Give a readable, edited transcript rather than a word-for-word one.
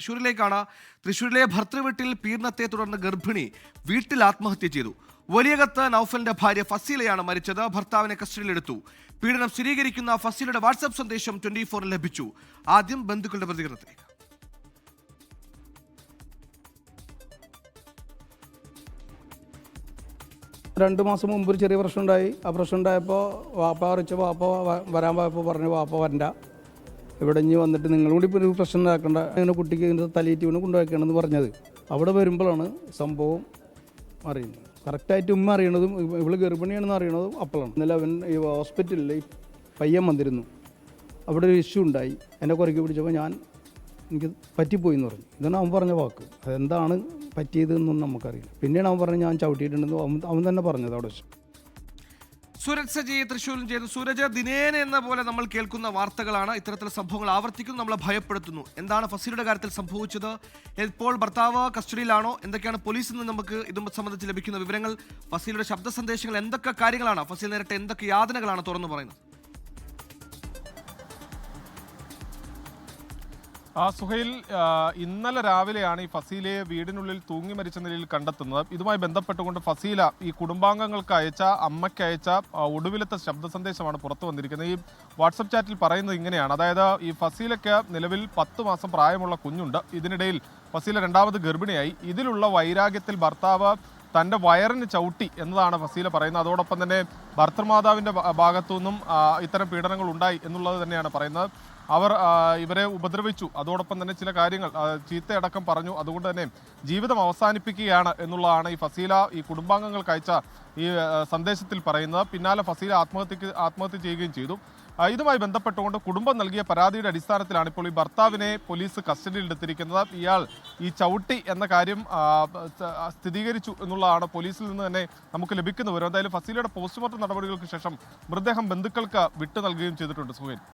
തൃശ്ശൂരിലേക്കാണ്. തൃശ്ശൂരിലെ ഭർത്തൃവീട്ടിൽ പീഡനത്തെ തുടർന്ന് ഗർഭിണി വീട്ടിൽ ആത്മഹത്യ ചെയ്തു. വലിയകത്ത് നൌഫലിന്റെ ഭാര്യ ഫസീലയാണ് മരിച്ചത്. ഭർത്താവിനെ കസ്റ്റഡിയിലെടുത്തു. പീഡനം സ്ഥിരീകരിക്കുന്ന ഫസീലയുടെ വാട്സ്ആപ്പ് സന്ദേശം 24 ലഭിച്ചു. ആദ്യം ബന്ധുക്കളുടെ പ്രതികരണത്തിലേക്ക്. 2 മാസം മുമ്പ് ഒരു ചെറിയ പ്രശ്നം ഉണ്ടായി. ആ പ്രശ്നം ഉണ്ടായപ്പോൾ വാപ്പ അറിയിച്ച വാപ്പ വരാൻ പോയപ്പോൾ പറഞ്ഞു വാപ്പ വരണ്ട, ഇവിടെ ഇനി വന്നിട്ട് നിങ്ങളും കൂടി ഇപ്പോൾ ഒരു പ്രശ്നം ഉണ്ടാക്കേണ്ട, ഇങ്ങനെ കുട്ടിക്ക് ഇതിൻ്റെ തലയിട്ട് വീണ് കൊണ്ടുവയ്ക്കണമെന്ന് പറഞ്ഞത്. അവിടെ വരുമ്പോഴാണ് സംഭവം അറിയുന്നത്. കറക്റ്റായിട്ട് ഉമ്മ അറിയണതും ഇവള് ഗർഭിണിയാണെന്ന് അറിയണതും അപ്പോഴാണ്. ഇന്നലെ അവൻ ഈ ഹോസ്പിറ്റലിൽ ഈ പയ്യൻ വന്നിരുന്നു. അവിടെ ഒരു ഇഷ്യൂ ഉണ്ടായി. എന്നെ കുരക്കി പിടിച്ചപ്പോൾ എനിക്ക് പറ്റിപ്പോയി എന്ന് പറഞ്ഞു. ഇതാണ് അവൻ പറഞ്ഞ വാക്ക്. അതെന്താണ് പറ്റിയതെന്നൊന്നും നമുക്കറിയില്ല. പിന്നീട് അവൻ പറഞ്ഞു ഞാൻ ചവിട്ടിയിട്ടുണ്ടെന്ന് അവൻ തന്നെ പറഞ്ഞത് അവിടെ വെച്ച്. സൂരജ് സജി തൃശ്ശൂരിൽ ചെയ്തു. സൂരജ്, ദിനേന എന്ന പോലെ നമ്മൾ കേൾക്കുന്ന വാർത്തകളാണ്. ഇത്തരത്തിലുള്ള സംഭവങ്ങൾ ആവർത്തിക്കുന്നു, നമ്മളെ ഭയപ്പെടുത്തുന്നു. എന്താണ് ഫസീലയുടെ കാര്യത്തിൽ സംഭവിച്ചത്? ഇപ്പോൾ ഭർത്താവ് കസ്റ്റഡിയിലാണോ? എന്തൊക്കെയാണ് പോലീസിൽ നിന്ന് നമുക്ക് ഇതും സംബന്ധിച്ച് ലഭിക്കുന്ന വിവരങ്ങൾ? ഫസീലയുടെ ശബ്ദ സന്ദേശങ്ങൾ എന്തൊക്കെ കാര്യങ്ങളാണ്? ഫസീൽ നേരിട്ട് എന്തൊക്കെ യാതനകളാണ് തുറന്നു പറയുന്നത്? സുഹൈൽ, ഇന്നലെ രാവിലെയാണ് ഈ ഫസീലയെ വീടിനുള്ളിൽ തൂങ്ങി മരിച്ച നിലയിൽ കണ്ടെത്തുന്നത്. ഇതുമായി ബന്ധപ്പെട്ടുകൊണ്ട് ഫസീല ഈ കുടുംബാംഗങ്ങൾക്ക് അമ്മയ്ക്ക് അയച്ച ഒടുവിലത്തെ ശബ്ദ സന്ദേശമാണ് പുറത്തു വന്നിരിക്കുന്നത്. ഈ വാട്സപ്പ് ചാറ്റിൽ പറയുന്നത് ഇങ്ങനെയാണ്. അതായത് ഈ ഫസീലയ്ക്ക് നിലവിൽ 10 മാസം പ്രായമുള്ള കുഞ്ഞുണ്ട്. ഇതിനിടയിൽ ഫസീല 2ാമത് ഗർഭിണിയായി. ഇതിലുള്ള വൈരാഗ്യത്തിൽ ഭർത്താവ് തൻ്റെ വയറിന് ചവിട്ടി എന്നതാണ് ഫസീല പറയുന്നത്. അതോടൊപ്പം തന്നെ ഭർത്തൃമാതാവിൻ്റെ ഭാഗത്തു നിന്നും ഇത്തരം പീഡനങ്ങൾ ഉണ്ടായി എന്നുള്ളത് തന്നെയാണ് പറയുന്നത്. അവർ ഇവരെ ഉപദ്രവിച്ചു, അതോടൊപ്പം തന്നെ ചില കാര്യങ്ങൾ ചീത്തയടക്കം പറഞ്ഞു. അതുകൊണ്ട് തന്നെ ജീവിതം അവസാനിപ്പിക്കുകയാണ് എന്നുള്ളതാണ് ഈ ഫസീല ഈ കുടുംബാംഗങ്ങൾക്ക് അയച്ച ഈ സന്ദേശത്തിൽ പറയുന്നത്. പിന്നാലെ ഫസീല ആത്മഹത്യ ചെയ്യുകയും ചെയ്തു. ഇതുമായി ബന്ധപ്പെട്ടുകൊണ്ട് കുടുംബം നൽകിയ പരാതിയുടെ അടിസ്ഥാനത്തിലാണ് ഇപ്പോൾ ഈ ഭർത്താവിനെ പോലീസ് കസ്റ്റഡിയിലെടുത്തിരിക്കുന്നത്. ഇയാൾ ഈ ചവിട്ടി എന്ന കാര്യം സ്ഥിരീകരിച്ചു എന്നുള്ളതാണ് പോലീസിൽ നിന്ന് തന്നെ നമുക്ക് ലഭിക്കുന്ന വിവരം. എന്തായാലും ഫസീലയുടെ പോസ്റ്റ്മോർട്ടം നടപടികൾക്ക് ശേഷം മൃതദേഹം ബന്ധുക്കൾക്ക് വിട്ടു നൽകുകയും ചെയ്തിട്ടുണ്ട്. സുഹൈൽ.